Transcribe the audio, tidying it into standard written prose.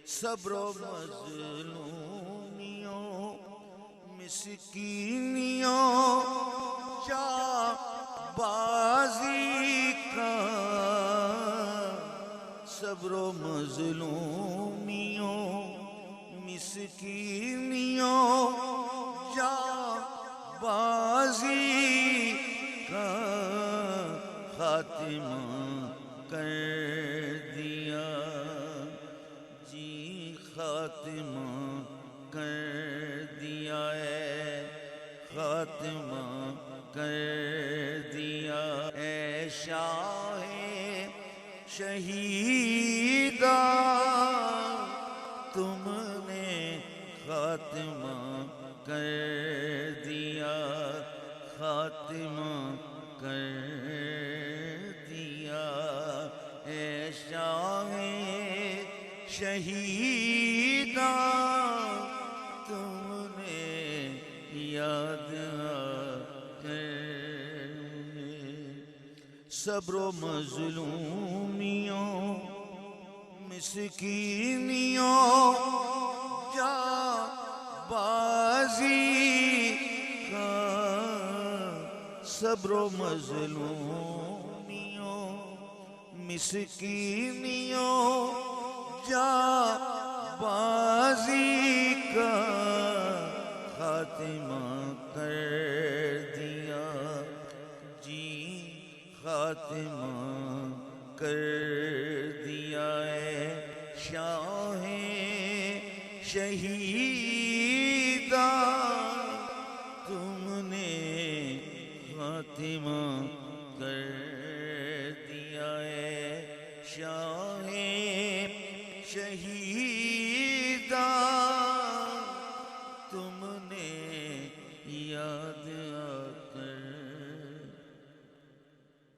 صبر و مظلومیوں مسکینیوں جا بازی کا، صبر و مظلومیوں مسکینیوں جا بازی کا خاتمہ کر دیا، جی خاتمہ کر دیا ہے، خاتمہ کر دیا اے شاہ شہیدہ، تم نے خاتمہ کر دیا، خاتمہ کر دیا اے شاہ شہیدہ، تم نے یاد کر صبر و مظلومیوں مسکینیوں جا بازی کا، صبر و مظلومیوں مسکینیوں جا بازی کا خاتمہ کر دیا، جی خاتمہ کر دیا اے شاہ شہیدہ، تم نے خاتمہ کر دیا اے شاہ شہیدہ، تم نے یاد